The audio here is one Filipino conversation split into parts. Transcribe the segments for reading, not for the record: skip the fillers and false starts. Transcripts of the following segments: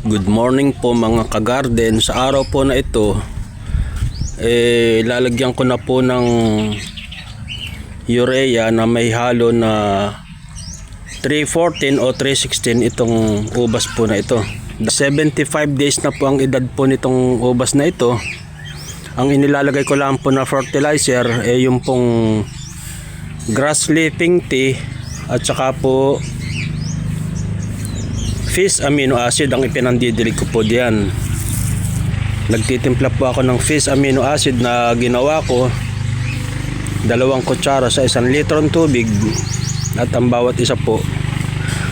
Good morning po mga ka-garden. Sa araw po na ito, lalagyan ko na po ng urea na may halo na 314 o 316 itong ubas po na ito. 75 days na po ang edad po nitong ubas na ito. Ang inilalagay ko lang po na fertilizer yung pong grass sleeping tea at saka po fish amino acid ang ipinandidilig ko po diyan. Nagtitimpla po ako ng fish amino acid na ginawa ko 2 kutsara sa 1 litrong tubig at ang bawat isa po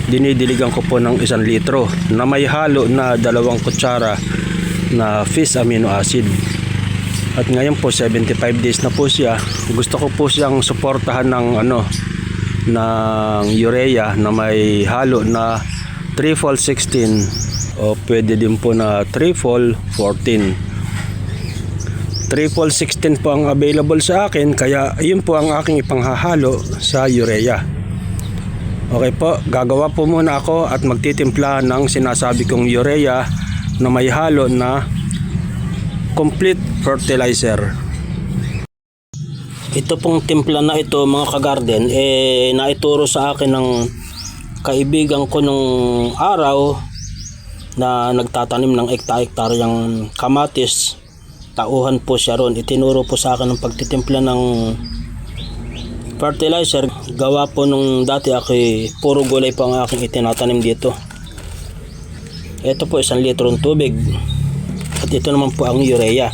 dinidiligan ko po ng 1 litro na may halo na 2 kutsara na fish amino acid. At ngayon po 75 days na po siya. Gusto ko po siyang suportahan ng ng urea na may halo na 3-4-16 o pwede din po na 3-4-14. 3-4-16 po ang available sa akin, kaya yun po ang aking ipanghahalo sa urea. Okay po, gagawa po muna ako at magtitimpla ng sinasabi kong urea na may halo na complete fertilizer. Ito pong timpla na ito mga ka-garden, naituro sa akin ng kaibigan ko nung araw na nagtatanim ng ekta-ektaryang kamatis. Tauhan po siya ron. Itinuro po sa akin ng pagtitimpla ng fertilizer. Gawa po nung dati ako puro gulay po ang aking itinatanim dito. Ito po 1 litrong tubig. At ito naman po ang urea.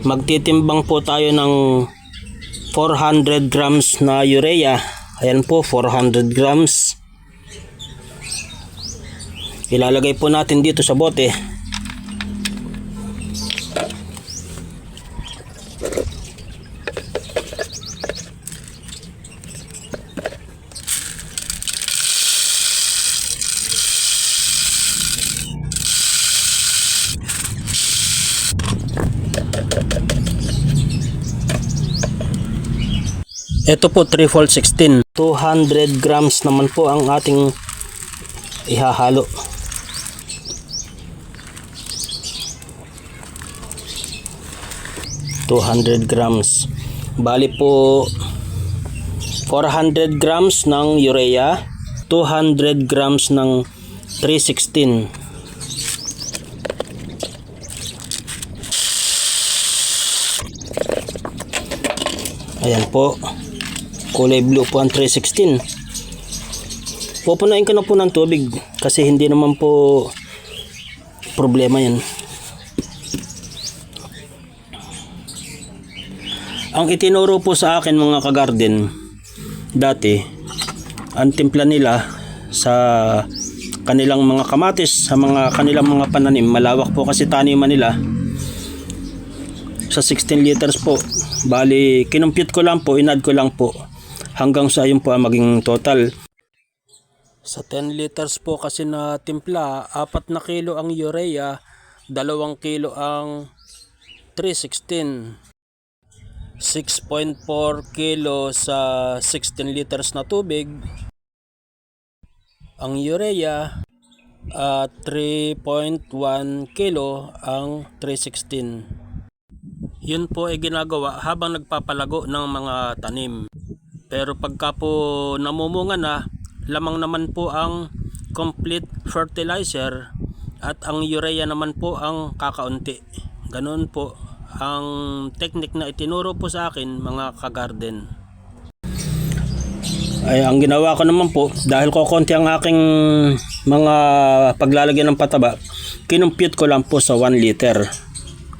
Magtitimbang po tayo ng 400 grams na urea. Ayan po, 400 grams. Ilalagay po natin dito sa bote. Ito po 3-4-16. 200 grams naman po ang ating ihahalo. $200. Bali po 400 grams ng urea, 200 grams ng 316. Ayan po. Kulay blue po ang 316. Pupunain ko na po ng tubig kasi hindi naman po problema yan. Ang itinuro po sa akin mga ka-garden dati, ang timpla nila sa kanilang mga kamatis, sa kanilang mga pananim, malawak po kasi taniman nila, sa 16 liters po. Bali, kinumpute ko lang po, inad ko lang po hanggang sa yun po ang maging total. Sa 10 liters po kasi na timpla, 4 na kilo ang urea, 2 kilo ang 316. 6.4 kilo sa 16 liters na tubig ang urea at 3.1 kilo ang 316. Yun po ay ginagawa habang nagpapalago ng mga tanim. Pero pagka po namumunga na, lamang naman po ang complete fertilizer at ang urea naman po ang kakaunti. Ganoon po ang technique na itinuro po sa akin mga ka-garden. Ay, ang ginawa ko naman po, dahil kokonti ang aking mga paglalagyan ng pataba, kinumpute ko lang po sa 1 liter.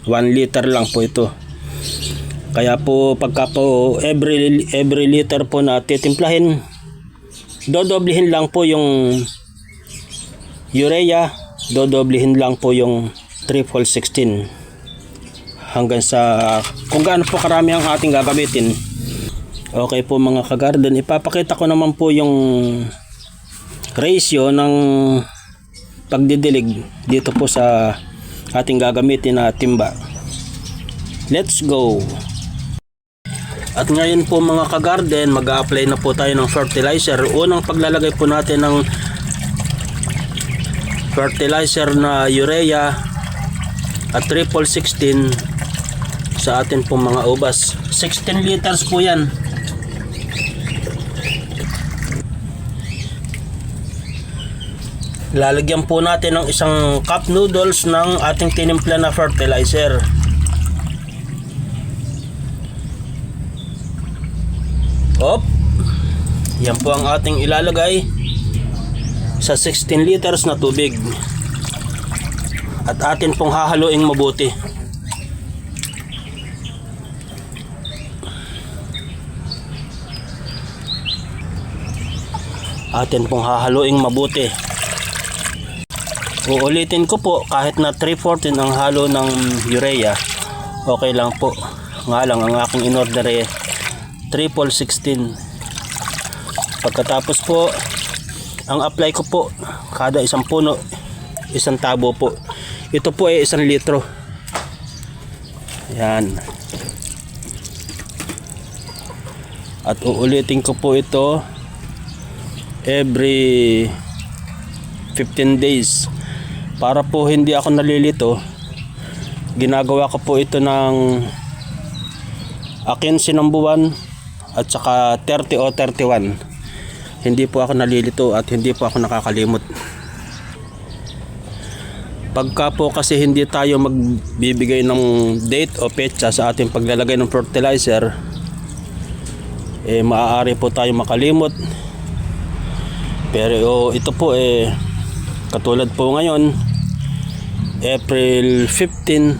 1 liter lang po ito. Kaya po pagka po every liter po na titimplahin, dodoblihin lang po yung urea, dodoblihin lang po yung 3-4-16 hanggang sa kung gaano po karami ang ating gagamitin. Okay po mga ka-garden, ipapakita ko naman po yung ratio ng pagdidilig dito po sa ating gagamitin na timba. Let's go. At ngayon po mga ka-garden, mag-a-apply na po tayo ng fertilizer. Unang paglalagay po natin ng fertilizer na urea at triple 16 sa atin pong mga ubas. 16 liters po yan. Lalagyan po natin ng isang cup noodles ng ating tinimpla na fertilizer. Op. Yan po ang ating ilalagay sa 16 liters na tubig. At atin pong hahaluing mabuti. Atin pong hahaluing mabuti. Uulitin ko po, kahit na 3/4 ang halo ng urea, okay lang po. Nga lang, ang aking in-order ay triple 16. Pagkatapos po, ang apply ko po, kada isang puno, isang tabo po. Ito po ay 1 litro. Yan. At uulitin ko po ito every 15 days. Para po hindi ako nalilito, ginagawa ko po ito ng 15 ng buwan at saka 30 o 31. Hindi po ako nalilito at hindi po ako nakakalimot. Pagka po kasi hindi tayo magbibigay ng date o petsa sa ating paglalagay ng fertilizer, maaari po tayo makalimot. Pero ito po katulad po ngayon, April 15,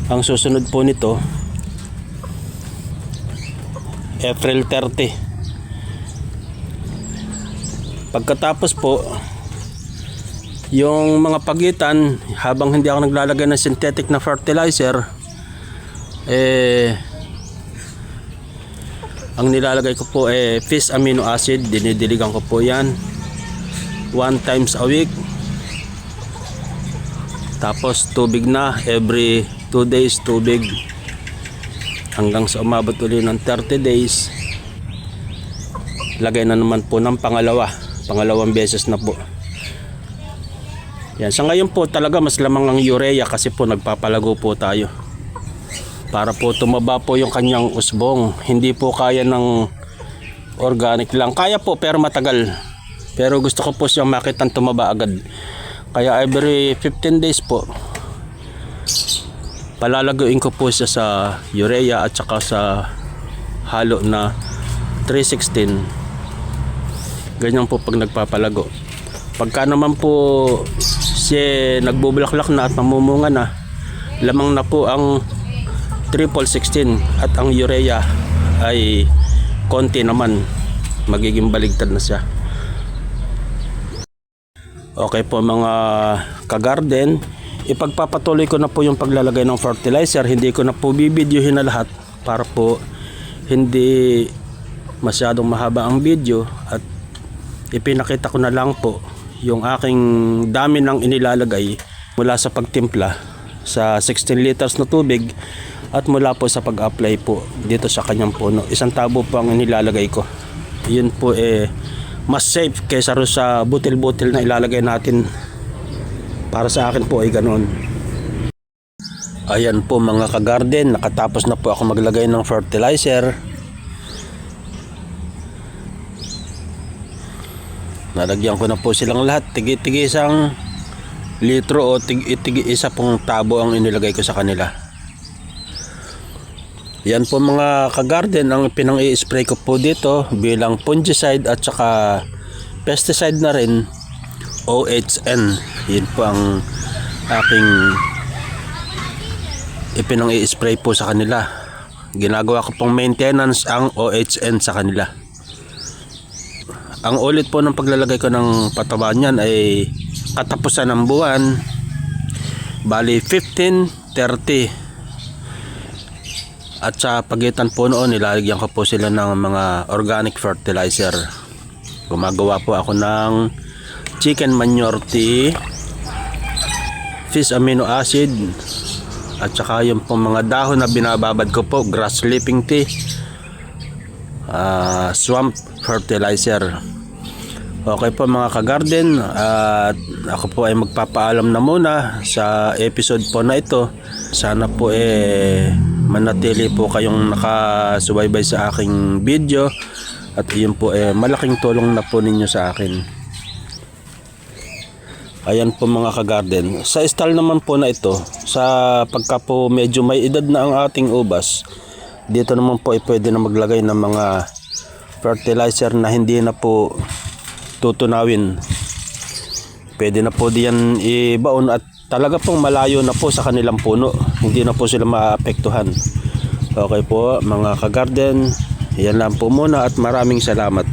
ang susunod po nito April 30. Pagkatapos po, yung mga pagitan, habang hindi ako naglalagay ng synthetic na fertilizer, ang nilalagay ko po fish amino acid. Dinidiligan ko po yan 1 times a week. Tapos tubig na, every 2 days tubig, hanggang sa umabot ulit ng 30 days. Lagay na naman po ng pangalawang beses na po. Yan, sa ngayon po talaga mas lamang ang urea kasi po nagpapalago po tayo. Para po tumaba po yung kanyang usbong. Hindi po kaya ng organic lang. Kaya po pero matagal. Pero gusto ko po siyang makitang tumaba agad. Kaya every 15 days po, palalaguin ko po siya sa urea at saka sa halo na 316. Ganyan po pag nagpapalago. Pagka naman po siya nagbubulaklak na at namumunga na, lamang na po ang triple 16 at ang urea ay konti naman, magiging baligtad na siya. Okay po mga ka-garden, ipagpapatuloy ko na po yung paglalagay ng fertilizer. Hindi ko na po bibidyohin na lahat para po hindi masyadong mahaba ang video, at ipinakita ko na lang po yung aking dami ng inilalagay mula sa pagtimpla sa 16 liters na tubig at mula po sa pag-apply po dito sa kanyang puno. 1 tabo po ang inilalagay ko. Yun po mas safe kaysa sa butil-butil na ilalagay natin. Para sa akin po ay ganoon. Ayan po mga ka-garden, nakatapos na po ako maglagay ng fertilizer. Nalagyan ko na po silang lahat, tigi-tigi 1 litro o tigi-1 pong tabo ang inilagay ko sa kanila. Yan po mga ka-garden ang pinang-i-spray ko po dito bilang fungicide at saka pesticide na rin, OHN. Yan po ang aking ipinang-i-spray po sa kanila. Ginagawa ko pong maintenance ang OHN sa kanila. Ang ulit po ng paglalagay ko ng pataba niyan ay katapusan ng buwan, bali 15, 30. At sa pagitan po noon, nilalagyan ko po sila ng mga organic fertilizer. Gumagawa po ako ng chicken manure tea, fish amino acid, At saka yung po mga dahon na binababad ko po, grass clipping tea, swamp fertilizer. Okay po mga ka-garden, at ako po ay magpapaalam na muna sa episode po na ito. Sana po manatili po kayong nakasubaybay sa aking video, at iyon po malaking tulong na po ninyo sa akin. Ayan po mga ka-garden, sa style naman po na ito, sa pagka po medyo may edad na ang ating ubas, dito naman po pwede na maglagay ng mga fertilizer na hindi na po tutunawin. Pwede na po diyan ibaon at talaga pong malayo na po sa kanilang puno, hindi na po sila maapektuhan. Okay po mga ka-garden, yan lang po muna at maraming salamat.